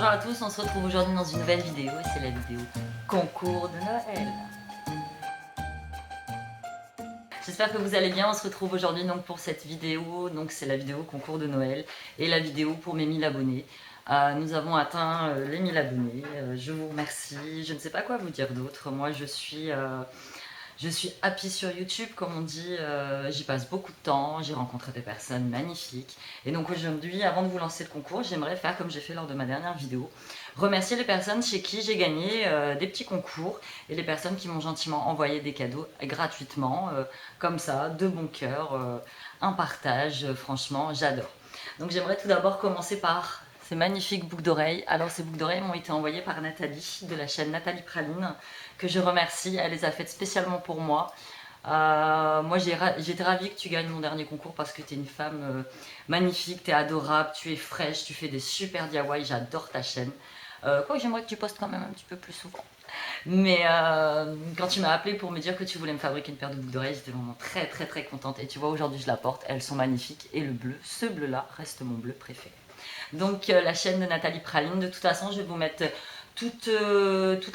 Bonjour à tous, on se retrouve aujourd'hui dans une nouvelle vidéo et c'est la vidéo concours de Noël. J'espère que vous allez bien, on se retrouve aujourd'hui donc pour cette vidéo, donc c'est la vidéo concours de Noël et la vidéo pour mes 1000 abonnés. Nous avons atteint les 1000 abonnés, je vous remercie, je ne sais pas quoi vous dire d'autre, moi je suis happy sur YouTube, comme on dit, j'y passe beaucoup de temps, j'ai rencontré des personnes magnifiques. Et donc aujourd'hui, avant de vous lancer le concours, j'aimerais faire comme j'ai fait lors de ma dernière vidéo, remercier les personnes chez qui j'ai gagné des petits concours et les personnes qui m'ont gentiment envoyé des cadeaux gratuitement, comme ça, de bon cœur, un partage, franchement, j'adore. Donc j'aimerais tout d'abord commencer par ces magnifiques boucles d'oreilles. Alors ces boucles d'oreilles m'ont été envoyées par Nathalie de la chaîne Nathalie Praline, que je remercie, elle les a faites spécialement pour moi. Moi j'étais ravie que tu gagnes mon dernier concours parce que tu es une femme magnifique, tu es adorable, tu es fraîche, tu fais des super DIY, j'adore ta chaîne. Quoi, j'aimerais que tu postes quand même un petit peu plus souvent. Mais quand tu m'as appelé pour me dire que tu voulais me fabriquer une paire de boucles d'oreilles, j'étais vraiment très contente. Et tu vois, aujourd'hui je la porte, elles sont magnifiques. Et le bleu, ce bleu là, reste mon bleu préféré. Donc la chaîne de Nathalie Praline, de toute façon je vais vous mettre toutes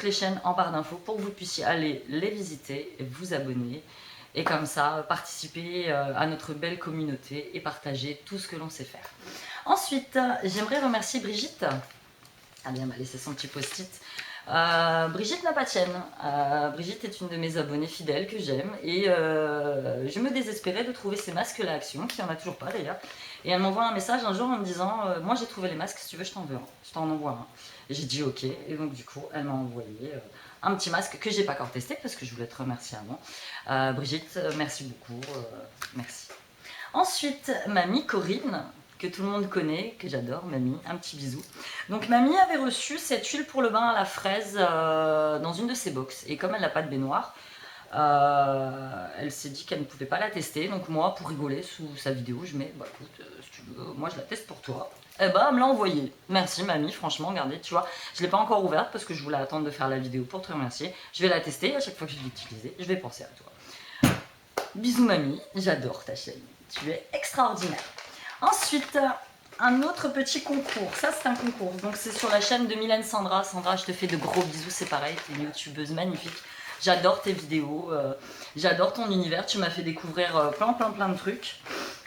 les chaînes en barre d'infos pour que vous puissiez aller les visiter, vous abonner et comme ça participer à notre belle communauté et partager tout ce que l'on sait faire. Ensuite, j'aimerais remercier Brigitte. Allez, elle m'a laissé son petit post-it. Brigitte n'a pas de chaîne. Brigitte est une de mes abonnées fidèles que j'aime et je me désespérais de trouver ces masques là Action, qui en a toujours pas d'ailleurs. Et elle m'envoie un message un jour en me disant moi j'ai trouvé les masques, si tu veux je t'en veux un, je t'en envoie un. Et j'ai dit ok, et donc du coup elle m'a envoyé un petit masque que j'ai pas encore testé parce que je voulais te remercier avant. Brigitte, merci beaucoup, merci. Ensuite, mamie Corinne, que tout le monde connaît, que j'adore, mamie, un petit bisou. Donc mamie avait reçu cette huile pour le bain à la fraise dans une de ses box. Et comme elle n'a pas de baignoire, elle s'est dit qu'elle ne pouvait pas la tester. Donc moi, pour rigoler sous sa vidéo, je mets, bah écoute, si tu veux, moi je la teste pour toi. Et bah elle me l'a envoyé. Merci mamie, franchement, regardez, tu vois, je ne l'ai pas encore ouverte parce que je voulais attendre de faire la vidéo pour te remercier. Je vais la tester et à chaque fois que je vais l'utiliser, je vais penser à toi. Bisous mamie, j'adore ta chaîne, tu es extraordinaire. Ensuite, un autre petit concours, ça c'est un concours, donc c'est sur la chaîne de Mylène Sandra. Sandra, je te fais de gros bisous, c'est pareil, tu es une youtubeuse magnifique. J'adore tes vidéos, j'adore ton univers, tu m'as fait découvrir plein de trucs.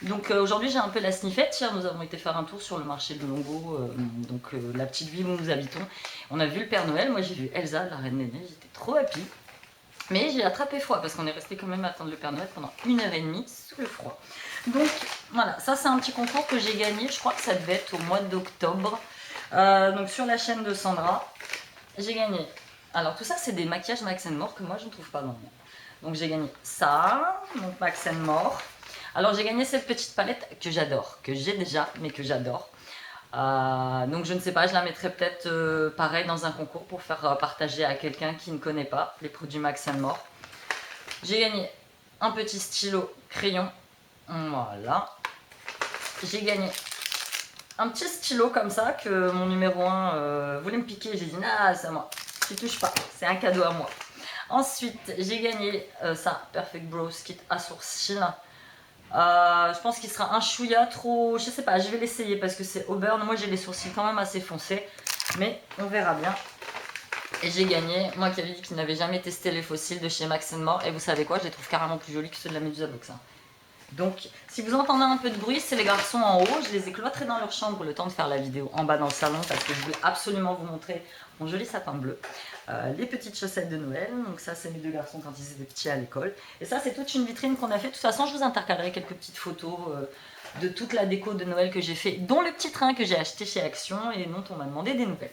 Donc aujourd'hui j'ai un peu la sniffette. Hier nous avons été faire un tour sur le marché de Longo, la petite ville où nous habitons. On a vu le Père Noël, moi j'ai vu Elsa, la Reine des Neiges, j'étais trop happy. Mais j'ai attrapé froid parce qu'on est resté quand même à attendre le Père Noël pendant 1h30 sous le froid. Donc voilà, ça c'est un petit concours que j'ai gagné, je crois que ça devait être au mois d'octobre. Donc sur la chaîne de Sandra, j'ai gagné. Alors tout ça c'est des maquillages Max More que moi je ne trouve pas dans le monde. Donc j'ai gagné ça, donc Max More. Alors j'ai gagné cette petite palette que j'adore, que j'ai déjà mais que j'adore. Donc je ne sais pas, je la mettrai peut-être pareil dans un concours pour faire partager à quelqu'un qui ne connaît pas les produits Max More. J'ai gagné un petit stylo crayon, voilà. J'ai gagné un petit stylo comme ça que mon numéro 1 voulait me piquer. J'ai dit nah, c'est à moi, tu touches pas, c'est un cadeau à moi. Ensuite j'ai gagné ça, Perfect Brows Kit à sourcils. Je pense qu'il sera un chouïa trop, je sais pas, je vais l'essayer parce que c'est Auburn. Moi j'ai les sourcils quand même assez foncés, mais on verra bien. Et j'ai gagné, moi qui avais dit qu'il n'avais jamais testé les fossiles de chez Max More, et vous savez quoi, je les trouve carrément plus jolis que ceux de la Medusa Box. Donc si vous entendez un peu de bruit, c'est les garçons en haut. Je les ai cloîtrés dans leur chambre le temps de faire la vidéo en bas dans le salon parce que je voulais absolument vous montrer mon joli sapin bleu. Les petites chaussettes de Noël, donc ça c'est mes deux garçons quand ils étaient petits à l'école. Et ça c'est toute une vitrine qu'on a fait. De toute façon je vous intercalerai quelques petites photos de toute la déco de Noël que j'ai fait, dont le petit train que j'ai acheté chez Action et dont on m'a demandé des nouvelles.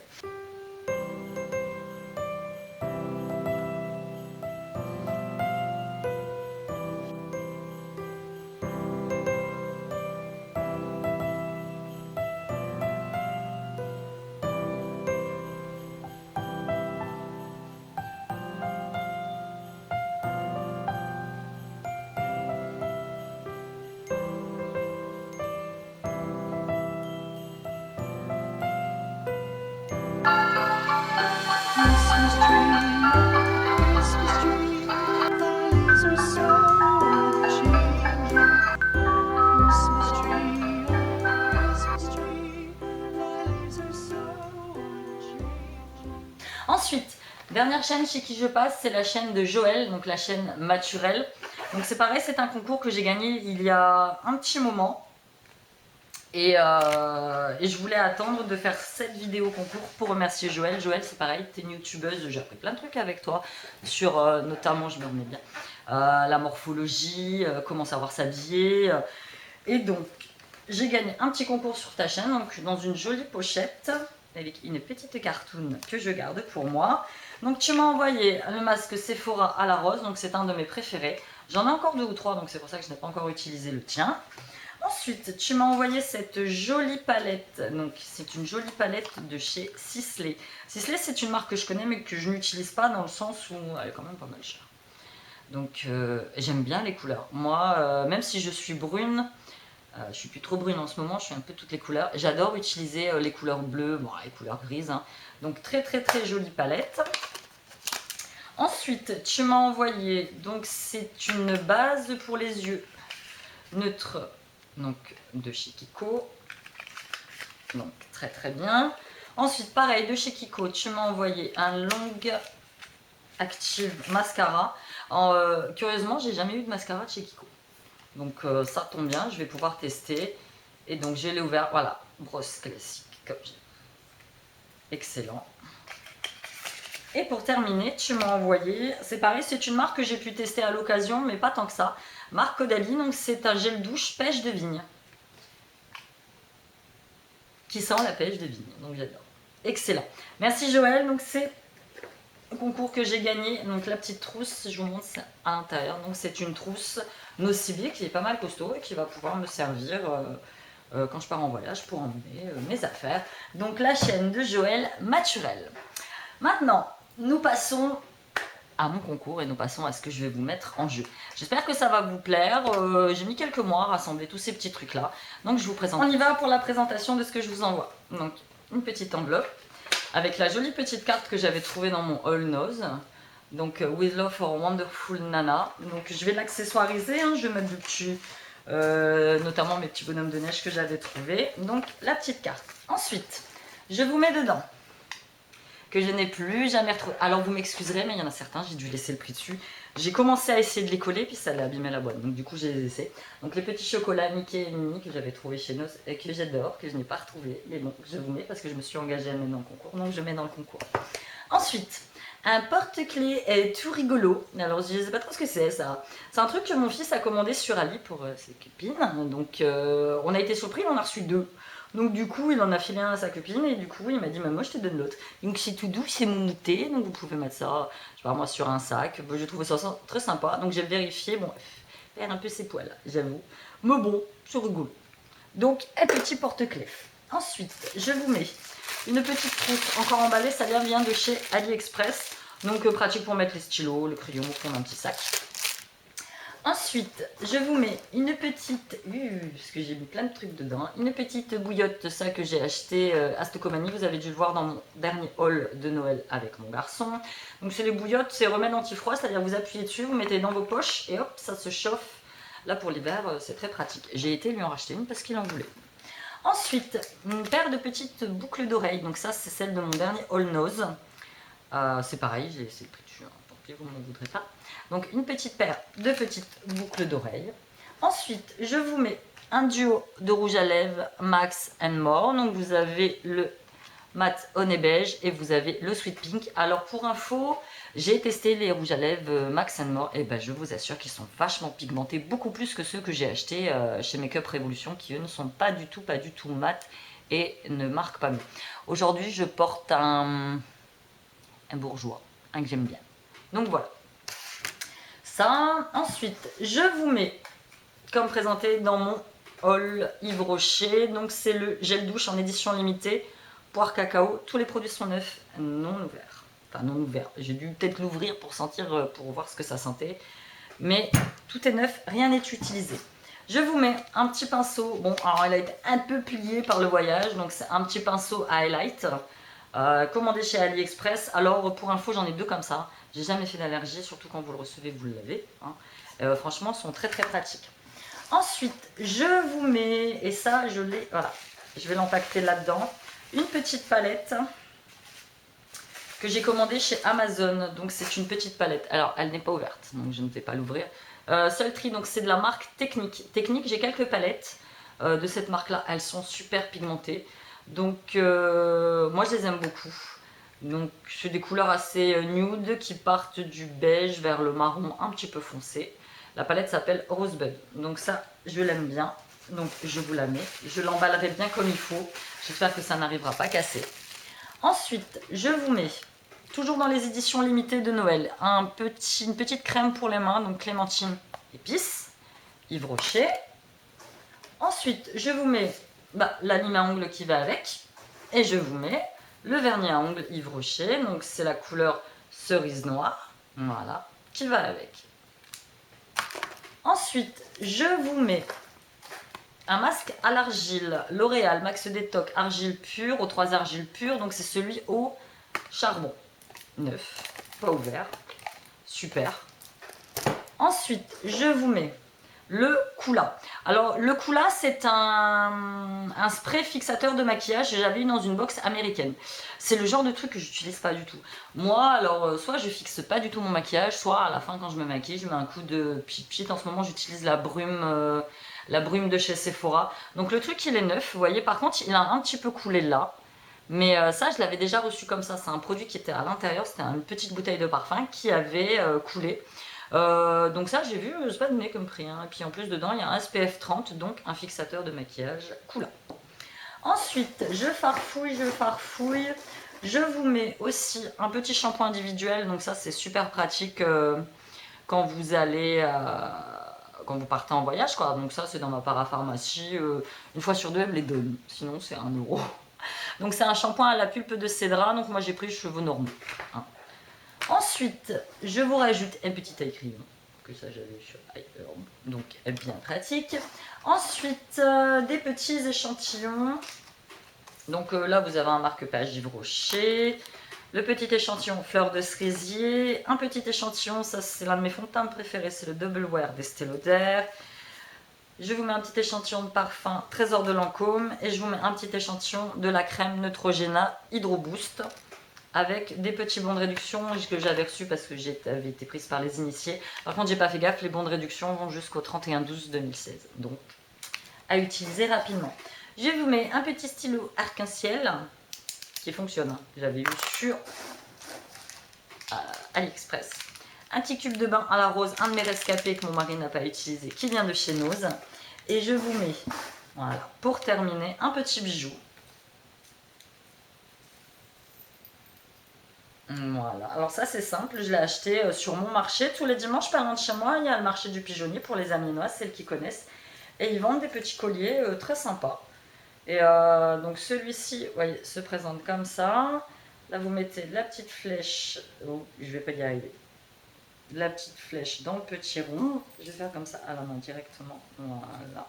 Ensuite, dernière chaîne chez qui je passe, c'est la chaîne de Joël, donc la chaîne Maturel. Donc c'est pareil, c'est un concours que j'ai gagné il y a un petit moment. Et je voulais attendre de faire cette vidéo concours pour remercier Joël. Joël, c'est pareil, tu es une youtubeuse, j'ai appris plein de trucs avec toi, sur notamment, je me remets bien, la morphologie, comment savoir s'habiller. Et donc, j'ai gagné un petit concours sur ta chaîne, donc dans une jolie pochette, avec une petite cartoon que je garde pour moi. Donc tu m'as envoyé le masque Sephora à la rose, donc c'est un de mes préférés. J'en ai encore 2 ou 3, donc c'est pour ça que je n'ai pas encore utilisé le tien. Ensuite, tu m'as envoyé cette jolie palette. Donc, c'est une jolie palette de chez Sisley. Sisley, c'est une marque que je connais, mais que je n'utilise pas dans le sens où elle est quand même pas mal chère. Donc, j'aime bien les couleurs. Moi, même si je suis brune, je suis plus trop brune en ce moment, je suis un peu toutes les couleurs. J'adore utiliser les couleurs bleues, bon, les couleurs grises. Hein. Donc, très jolie palette. Ensuite, tu m'as envoyé, donc c'est une base pour les yeux neutre, donc de chez Kiko, donc très bien. Ensuite pareil, de chez Kiko, tu m'as envoyé un long active mascara. Curieusement, j'ai jamais eu de mascara de chez Kiko, donc ça tombe bien, je vais pouvoir tester. Et donc je l'ai ouvert, voilà, brosse classique comme j'ai. Excellent. Et pour terminer, tu m'as envoyé, c'est pareil, c'est une marque que j'ai pu tester à l'occasion, mais pas tant que ça. Marque Caudalie, donc c'est un gel douche pêche de vigne. Qui sent la pêche de vigne, donc j'adore. Excellent. Merci Joël, donc c'est le concours que j'ai gagné. Donc la petite trousse, je vous montre ça à l'intérieur. Donc c'est une trousse Nocibé qui est pas mal costaud et qui va pouvoir me servir quand je pars en voyage pour emmener mes affaires. Donc la chaîne de Joël Maturel. Maintenant, nous passons à mon concours et nous passons à ce que je vais vous mettre en jeu. J'espère que ça va vous plaire. J'ai mis quelques mois à rassembler tous ces petits trucs là. Donc je vous présente. On y va pour la présentation de ce que je vous envoie. Donc une petite enveloppe avec la jolie petite carte que j'avais trouvée dans mon All Nose. Donc With Love for Wonderful Nana. Donc je vais l'accessoiriser, hein. Je vais mettre dessus notamment mes petits bonhommes de neige que j'avais trouvés. Donc la petite carte. Ensuite, je vous mets dedans que je n'ai plus jamais retrouvé. Alors vous m'excuserez, mais il y en a certains, j'ai dû laisser le prix dessus. J'ai commencé à essayer de les coller, puis ça allait abîmer la boîte. Donc du coup, j'ai laissé. Donc les petits chocolats Mickey et Minnie que j'avais trouvé chez nous et que j'adore, que je n'ai pas retrouvé. Mais bon, je vous mets parce que je me suis engagée à mettre dans le concours. Donc je mets dans le concours. Ensuite, un porte-clés tout rigolo. Alors je ne sais pas trop ce que c'est ça. C'est un truc que mon fils a commandé sur Ali pour ses copines. Donc on a été surpris, on en a reçu 2. Donc du coup, il en a filé un à sa copine et du coup, il m'a dit maman, je te donne l'autre. Donc c'est tout doux, c'est moumoute, donc vous pouvez mettre ça, je sais pas moi, sur un sac. Je trouve ça très sympa. Donc j'ai vérifié, bon, perd un peu ses poils, j'avoue. Mais bon, c'est rigolo. Donc un petit porte-clés. Ensuite, je vous mets une petite trousse encore emballée, ça vient de chez AliExpress. Donc pratique pour mettre les stylos, le crayon au fond d'un petit sac. Ensuite, je vous mets une petite, parce que j'ai mis plein de trucs dedans, une petite bouillotte, ça que j'ai acheté à Stocomanie. Vous avez dû le voir dans mon dernier haul de Noël avec mon garçon. Donc c'est les bouillottes, c'est remède anti-froid, c'est-à-dire vous appuyez dessus, vous mettez dans vos poches et hop, ça se chauffe. Là pour l'hiver, c'est très pratique. J'ai été lui en racheter une parce qu'il en voulait. Ensuite, une paire de petites boucles d'oreilles. Donc ça, c'est celle de mon dernier All Nose. C'est pareil, j'ai laissé le prix dessus, tant pis, vous ne m'en voudrez pas. Donc une petite paire de petites boucles d'oreilles. Ensuite, je vous mets un duo de rouge à lèvres Max More. Donc vous avez le mat honey beige et vous avez le sweet pink. Alors pour info, j'ai testé les rouges à lèvres Max More et ben je vous assure qu'ils sont vachement pigmentés, beaucoup plus que ceux que j'ai achetés chez Makeup Revolution, qui eux ne sont pas du tout mat et ne marquent pas mieux. Aujourd'hui, je porte un bourgeois, un que j'aime bien. Donc voilà. Ça. Ensuite, je vous mets, comme présenté dans mon haul Yves Rocher, donc c'est le gel douche en édition limitée, poire cacao. Tous les produits sont neufs, non ouverts. Enfin, non ouverts. J'ai dû peut-être l'ouvrir pour sentir, pour voir ce que ça sentait. Mais tout est neuf, rien n'est utilisé. Je vous mets un petit pinceau. Bon, alors il a été un peu plié par le voyage, donc c'est un petit pinceau à highlight. Commandé chez AliExpress. Alors pour info, j'en ai 2 comme ça. J'ai jamais fait d'allergie, surtout quand vous le recevez, vous l'avez. Hein. Franchement, ils sont très pratiques. Ensuite, je vous mets, et ça je l'ai, voilà, je vais l'empaqueter là-dedans, une petite palette que j'ai commandé chez Amazon. Donc c'est une petite palette. Alors elle n'est pas ouverte, donc je ne vais pas l'ouvrir. Sultry, donc c'est de la marque Technique. Technique, j'ai quelques palettes de cette marque-là. Elles sont super pigmentées. Donc moi je les aime beaucoup. Donc c'est des couleurs assez nude qui partent du beige vers le marron un petit peu foncé. La palette s'appelle Rosebud. Donc ça, je l'aime bien. Donc je vous la mets. Je l'emballerai bien comme il faut. J'espère que ça n'arrivera pas cassé. Ensuite, je vous mets, toujours dans les éditions limitées de Noël, une petite crème pour les mains. Donc clémentine épice, Yves Rocher. Ensuite, je vous mets la lime à ongles qui va avec. Et je vous mets le vernis à ongles Yves Rocher. Donc c'est la couleur cerise noire. Voilà, qui va avec. Ensuite, je vous mets un masque à l'argile, L'Oréal Max Détox argile pure, aux 3 argiles pures. Donc c'est celui au charbon. Neuf, pas ouvert. Super. Ensuite, je vous mets le Coola. Alors le Coola, c'est un spray fixateur de maquillage. J'avais eu dans une box américaine. C'est le genre de truc que j'utilise pas du tout. Moi, alors soit je fixe pas du tout mon maquillage, soit à la fin quand je me maquille, je mets un coup de pchit. En ce moment, j'utilise la brume de chez Sephora. Donc le truc, il est neuf. Vous voyez, par contre, il a un petit peu coulé là. Mais ça, je l'avais déjà reçu comme ça. C'est un produit qui était à l'intérieur. C'était une petite bouteille de parfum qui avait coulé. Donc ça, j'ai vu, c'est pas donné comme prix. Hein. Et puis en plus, dedans, il y a un SPF 30, donc un fixateur de maquillage Coola. Ensuite, je farfouille. Je vous mets aussi un petit shampoing individuel. Donc ça, c'est super pratique quand vous allez... quand vous partez en voyage, quoi. Donc ça, c'est dans ma parapharmacie. Une fois sur deux, elle me les donne. Sinon, c'est 1 euro. Donc c'est un shampoing à la pulpe de cédra. Donc moi, j'ai pris cheveux normaux. Hein. Ensuite, je vous rajoute un petit taille crayon. Que ça, j'avais sur iHerb. Donc, bien pratique. Ensuite, des petits échantillons. Donc là, vous avez un marque-page Yves Rocher. Le petit échantillon fleur de cerisier. Un petit échantillon, ça c'est l'un de mes fonds de teint préférés, c'est le Double Wear d'Estée Lauder. Je vous mets un petit échantillon de parfum Trésor de Lancôme. Et je vous mets un petit échantillon de la crème Neutrogena Hydro Boost. Avec des petits bons de réduction que j'avais reçus parce que j'avais été prise par les initiés. Par contre, j'ai pas fait gaffe, les bons de réduction vont jusqu'au 31/12/2016. Donc, à utiliser rapidement. Je vous mets un petit stylo arc-en-ciel qui fonctionne. Hein. J'avais eu sur AliExpress. Un petit tube de bain à la rose, un de mes rescapés que mon mari n'a pas utilisé, qui vient de chez Nose. Et je vous mets, voilà, pour terminer, un petit bijou. Voilà, alors ça c'est simple, je l'ai acheté sur mon marché. Tous les dimanches, pas loin de chez moi, il y a le marché du pigeonnier pour les Amiénois, celles qui connaissent. Et ils vendent des petits colliers très sympas. Et donc celui-ci, voyez, se présente comme ça. Là vous mettez la petite flèche, oh, je vais pas y arriver. La petite flèche dans le petit rond. Je vais faire comme ça à la main directement, voilà.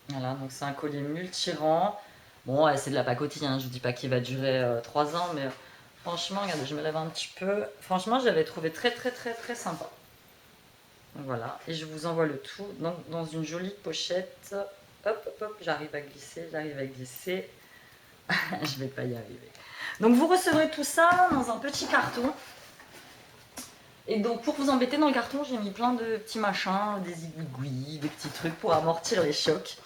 Voilà, donc c'est un collier multirang. Bon, ouais, c'est de la pacotille, hein. Je ne dis pas qu'il va durer 3 ans, mais franchement, regardez, je me lève un petit peu. Franchement, je l'avais trouvé très sympa. Donc voilà, et je vous envoie le tout donc, dans une jolie pochette. Hop, j'arrive à glisser. Je vais pas y arriver. Donc vous recevrez tout ça dans un petit carton. Et donc pour vous embêter dans le carton, j'ai mis plein de petits machins, des igouigouis, des petits trucs pour amortir les chocs.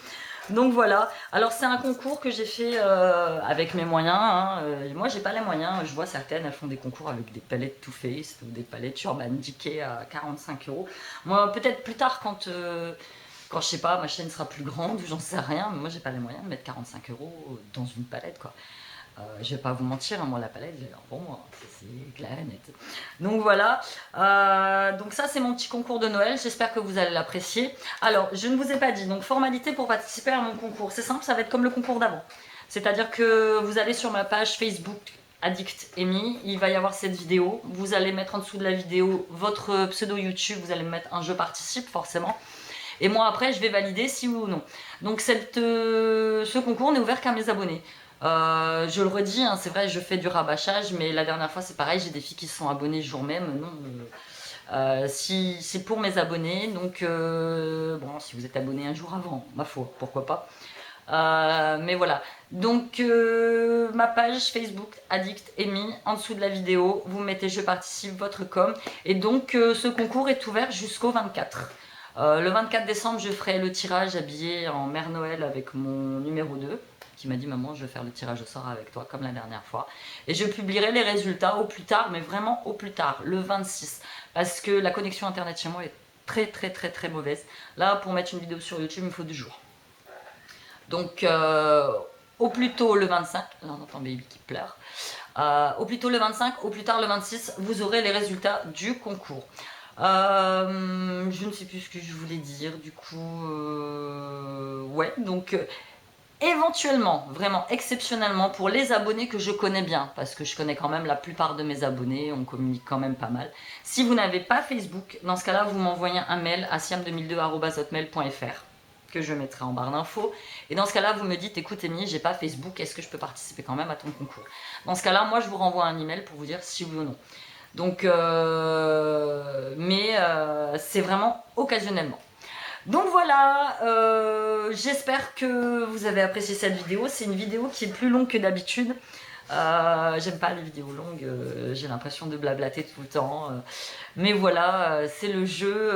Donc voilà, alors c'est un concours que j'ai fait avec mes moyens. Hein. Moi j'ai pas les moyens, je vois certaines, elles font des concours avec des palettes Too Faced ou des palettes Urban Decay à 45 €. Moi peut-être plus tard quand je sais pas, ma chaîne sera plus grande ou j'en sais rien, mais moi j'ai pas les moyens de mettre 45 € dans une palette quoi. Je vais pas vous mentir, hein, moi la palette, bon, c'est clair et net. Donc voilà, donc ça c'est mon petit concours de Noël, j'espère que vous allez l'apprécier. Alors, je ne vous ai pas dit, donc formalité pour participer à mon concours, c'est simple, ça va être comme le concours d'avant. C'est-à-dire que vous allez sur ma page Facebook Addict Amy, il va y avoir cette vidéo, vous allez mettre en dessous de la vidéo votre pseudo YouTube, vous allez me mettre un je participe forcément. Et moi après je vais valider si oui ou non. Donc ce concours n'est ouvert qu'à mes abonnés. Je le redis, hein, c'est vrai, je fais du rabâchage, mais la dernière fois c'est pareil, j'ai des filles qui se sont abonnées le jour même. Non, si c'est pour mes abonnés, donc bon, si vous êtes abonné un jour avant, ma foi, pourquoi pas. Mais voilà. Donc ma page Facebook Addict Amy, en dessous de la vidéo, vous mettez je participe, votre com. Et donc ce concours est ouvert jusqu'au 24. Le 24 décembre, je ferai le tirage habillé en Mère Noël avec mon numéro 2, qui m'a dit maman je vais faire le tirage au sort avec toi comme la dernière fois. Et je publierai les résultats au plus tard, mais vraiment au plus tard, le 26. Parce que la connexion internet chez moi est très mauvaise. Là pour mettre une vidéo sur YouTube il me faut 2 jours. Donc au plus tôt le 25, là on entend baby qui pleure. Au plus tôt le 25, au plus tard le 26, vous aurez les résultats du concours. Je ne sais plus ce que je voulais dire, du coup, ouais, donc éventuellement, vraiment exceptionnellement, pour les abonnés que je connais bien, parce que je connais quand même la plupart de mes abonnés, on communique quand même pas mal. Si vous n'avez pas Facebook, dans ce cas-là, vous m'envoyez un mail à siam2002@hotmail.fr que je mettrai en barre d'infos. Et dans ce cas-là, vous me dites, écoute Amy, j'ai pas Facebook, est-ce que je peux participer quand même à ton concours? Dans ce cas-là, moi je vous renvoie un email pour vous dire si oui ou non. Donc, c'est vraiment occasionnellement. Donc voilà, j'espère que vous avez apprécié cette vidéo. C'est une vidéo qui est plus longue que d'habitude. J'aime pas les vidéos longues, j'ai l'impression de blablater tout le temps. Mais voilà, c'est le jeu,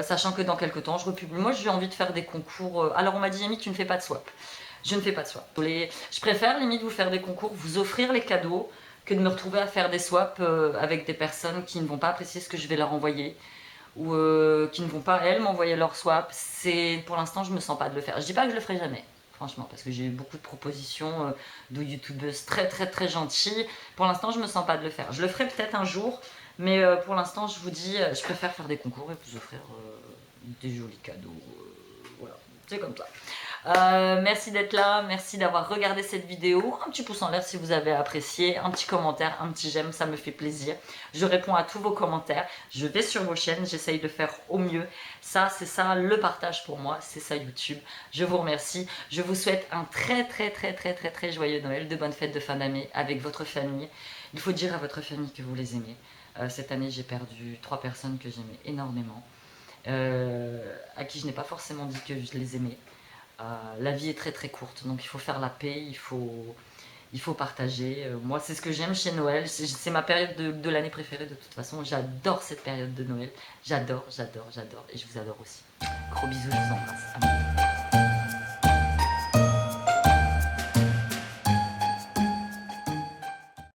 sachant que dans quelques temps, je republie. Moi, j'ai envie de faire des concours. Alors, on m'a dit, Amy, tu ne fais pas de swap. Je ne fais pas de swap. Je préfère limite vous faire des concours, vous offrir les cadeaux, que de me retrouver à faire des swaps avec des personnes qui ne vont pas apprécier ce que je vais leur envoyer ou qui ne vont pas, elles, m'envoyer leur swap. Pour l'instant, je me sens pas de le faire. Je dis pas que je le ferai jamais, franchement, parce que j'ai eu beaucoup de propositions de youtubeuses très gentilles. Pour l'instant, je me sens pas de le faire. Je le ferai peut-être un jour, mais pour l'instant, je vous dis, je préfère faire des concours et vous offrir des jolis cadeaux. Voilà, c'est comme ça. Merci d'être là, merci d'avoir regardé cette vidéo. Un petit pouce en l'air si vous avez apprécié, un petit commentaire, un petit j'aime, ça me fait plaisir. Je réponds à tous vos commentaires, je vais sur vos chaînes, j'essaye de faire au mieux. Ça, c'est ça le partage pour moi, c'est ça YouTube. Je vous remercie, je vous souhaite un très joyeux Noël, de bonnes fêtes de fin d'année avec votre famille. Il faut dire à votre famille que vous les aimez. Cette année, j'ai perdu 3 personnes que j'aimais énormément, à qui je n'ai pas forcément dit que je les aimais. La vie est très courte, donc il faut faire la paix, il faut partager. Moi, c'est ce que j'aime chez Noël, c'est ma période de l'année préférée de toute façon. J'adore cette période de Noël, j'adore, et je vous adore aussi. Gros bisous, je vous embrasse.